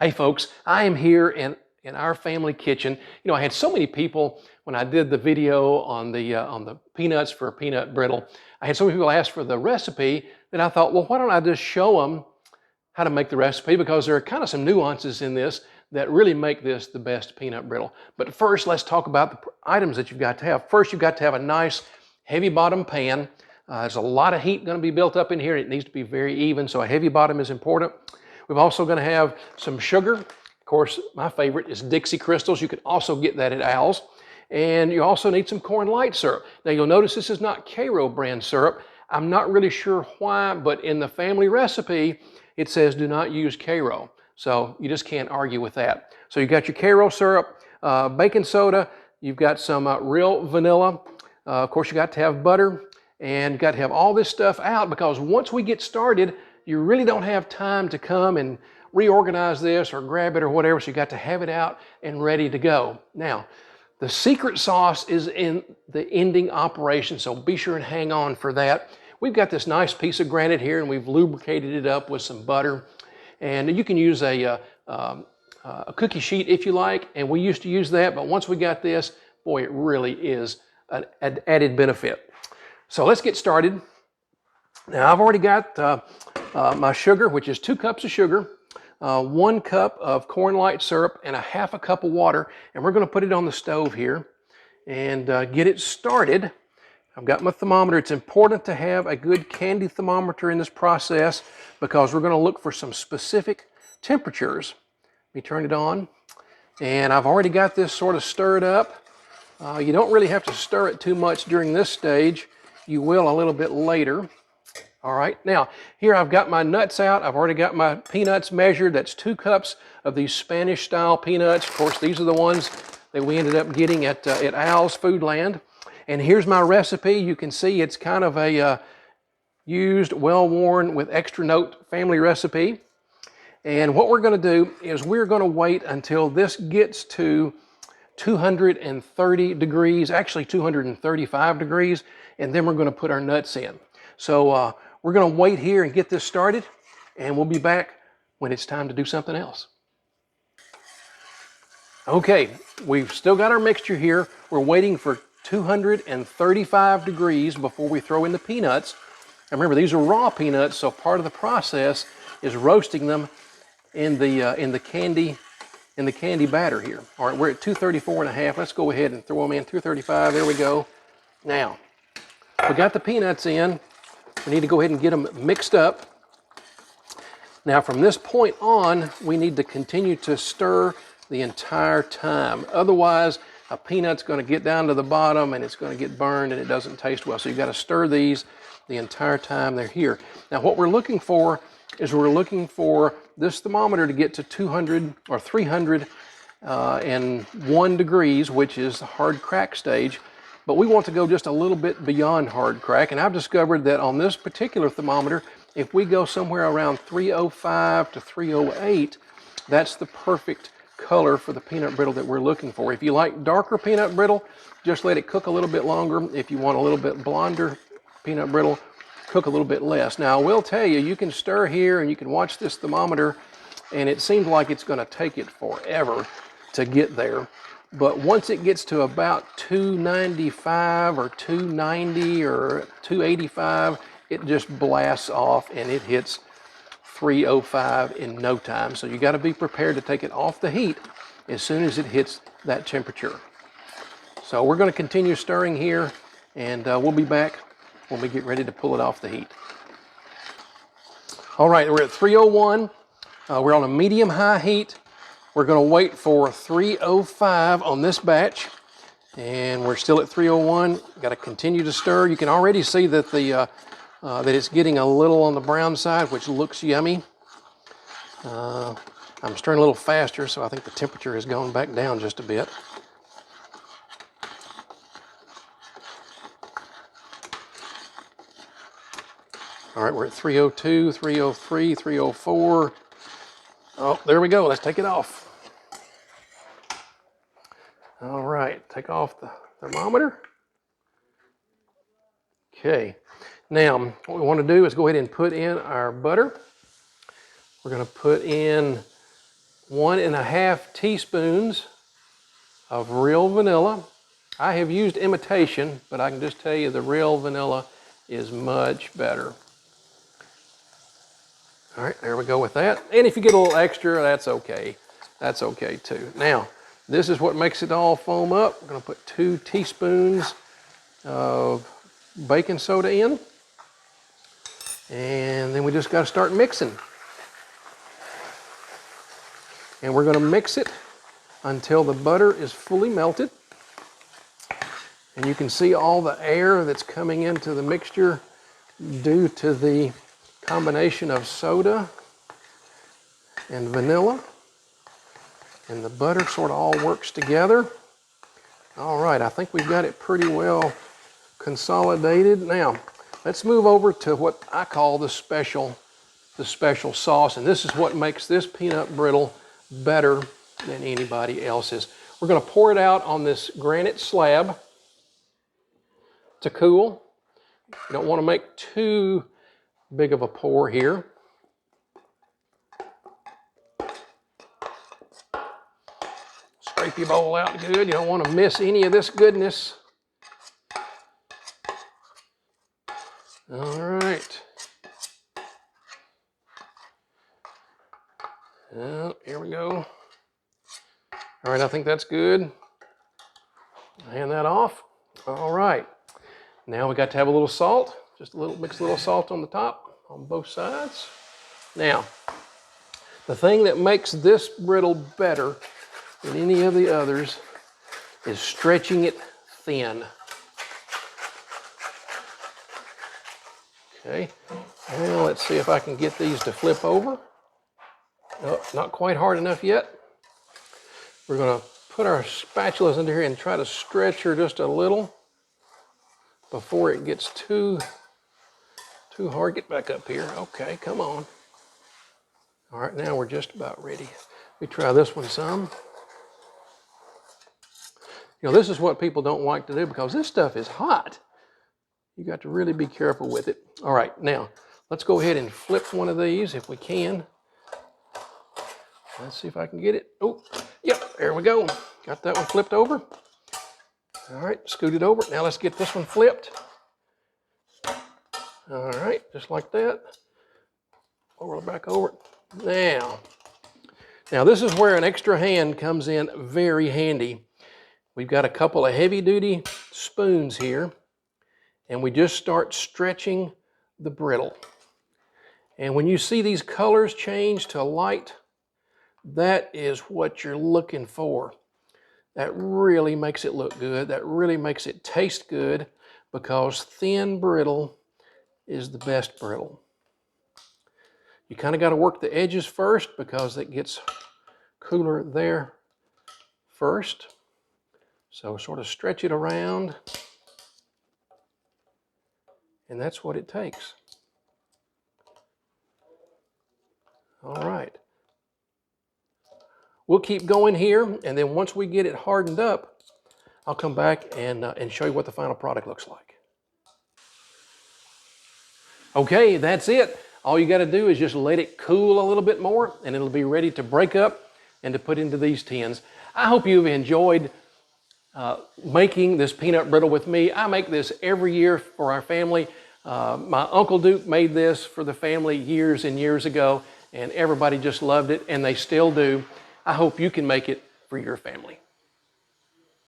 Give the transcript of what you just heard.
Hey folks, I am here in our family kitchen. You know, I had so many people when I did the video on the peanuts for a peanut brittle. I had so many people ask for the recipe that I thought, well, why don't I just show them how to make the recipe, because there are kind of some nuances in this that really make this the best peanut brittle. But first, let's talk about the items that you've got to have. First, you've got to have a nice heavy bottom pan. There's a lot of heat going to be built up in here. It needs to be very even, so a heavy bottom is important. We're also going to have some sugar. Of course, my favorite is Dixie Crystals. You can also get that at Al's. And you also need some corn light syrup. Now you'll notice this is not Karo brand syrup. I'm not really sure why, but in the family recipe, it says do not use Karo. So you just can't argue with that. So you got your Karo syrup, baking soda, you've got some real vanilla. Of course, you got to have butter, and you got to have all this stuff out, because once we get started, you really don't have time to come and reorganize this or grab it or whatever, so you got to have it out and ready to go. Now, the secret sauce is in the ending operation, so be sure and hang on for that. We've got this nice piece of granite here, and we've lubricated it up with some butter. And you can use a cookie sheet if you like, and we used to use that, but once we got this, boy, it really is an added benefit. So let's get started. Now, I've already got my sugar, which is 2 cups of sugar, 1 cup of corn light syrup, and a half a cup of water. And we're going to put it on the stove here and get it started. I've got my thermometer. It's important to have a good candy thermometer in this process, because we're going to look for some specific temperatures. Let me turn it on. And I've already got this sort of stirred up. You don't really have to stir it too much during this stage. You will a little bit later. All right, now here I've got my nuts out. I've already got my peanuts measured. That's 2 cups of these Spanish style peanuts. Of course, these are the ones that we ended up getting at Al's Foodland. And here's my recipe. You can see it's kind of a used, well-worn with extra note family recipe. And what we're going to do is we're going to wait until this gets to 230 degrees, actually 235 degrees, and then we're going to put our nuts in. So we're going to wait here and get this started, and we'll be back when it's time to do something else. Okay, we've still got our mixture here. We're waiting for 235 degrees before we throw in the peanuts. And remember, these are raw peanuts, so part of the process is roasting them in the candy batter here. All right, we're at 234 and a half. Let's go ahead and throw them in. 235. There we go. Now, we got the peanuts in. We need to go ahead and get them mixed up. Now, from this point on, we need to continue to stir the entire time. Otherwise, a peanut's going to get down to the bottom and it's going to get burned and it doesn't taste well. So you've got to stir these the entire time they're here. Now, what we're looking for is we're looking for this thermometer to get to 200 or 301 degrees, which is the hard crack stage. But we want to go just a little bit beyond hard crack. And I've discovered that on this particular thermometer, if we go somewhere around 305 to 308, that's the perfect color for the peanut brittle that we're looking for. If you like darker peanut brittle, just let it cook a little bit longer. If you want a little bit blonder peanut brittle, cook a little bit less. Now, I will tell you, you can stir here and you can watch this thermometer, and it seems like it's going to take it forever to get there. But once it gets to about 295 or 290 or 285, it just blasts off and it hits 305 in no time. So you got to be prepared to take it off the heat as soon as it hits that temperature. So we're going to continue stirring here, and we'll be back when we get ready to pull it off the heat. All right, we're at 301. We're on a medium-high heat. We're going to wait for 305 on this batch, and we're still at 301. Got to continue to stir. You can already see that that it's getting a little on the brown side, which looks yummy. I'm stirring a little faster, so I think the temperature has gone back down just a bit. All right, we're at 302, 303, 304. Oh, there we go. Let's take it off. All right, take off the thermometer. Okay, now what we want to do is go ahead and put in our butter. We're going to put in 1.5 teaspoons of real vanilla. I have used imitation, but I can just tell you the real vanilla is much better. All right, there we go with that. And if you get a little extra, that's okay. That's okay too. Now, this is what makes it all foam up. We're gonna put 2 teaspoons of baking soda in. And then we just gotta start mixing. And we're gonna mix it until the butter is fully melted. And you can see all the air that's coming into the mixture due to the combination of soda and vanilla. And the butter sort of all works together. All right, I think we've got it pretty well consolidated. Now, let's move over to what I call the special sauce. And this is what makes this peanut brittle better than anybody else's. We're gonna pour it out on this granite slab to cool. You don't wanna make too big of a pour here. Scrape your bowl out good. You don't wanna miss any of this goodness. All right. Here we go. All right, I think that's good. Hand that off. All right. Now we got to have a little salt. Just mix a little salt on the top, on both sides. Now, the thing that makes this brittle better than any of the others is stretching it thin. Okay, now let's see if I can get these to flip over. Oh, not quite hard enough yet. We're gonna put our spatulas into here and try to stretch her just a little before it gets too hard. Get back up here. Okay, come on. All right, now we're just about ready. Let me try this one some. You know, this is what people don't like to do because this stuff is hot. You got to really be careful with it. All right, now let's go ahead and flip one of these if we can. Let's see if I can get it. Oh, yep, there we go. Got that one flipped over. All right, scoot it over. Now let's get this one flipped. All right, just like that. Roll it back over. Now this is where an extra hand comes in very handy. We've got a couple of heavy-duty spoons here, and we just start stretching the brittle. And when you see these colors change to light, that is what you're looking for. That really makes it look good. That really makes it taste good because thin brittle is the best brittle. You kind of got to work the edges first because it gets cooler there first. So sort of stretch it around, and that's what it takes. All right. We'll keep going here, and then once we get it hardened up, I'll come back and show you what the final product looks like. Okay, that's it. All you got to do is just let it cool a little bit more, and it'll be ready to break up and to put into these tins. I hope you've enjoyed making this peanut brittle with me. I make this every year for our family. My Uncle Duke made this for the family years and years ago, and everybody just loved it, and they still do. I hope you can make it for your family.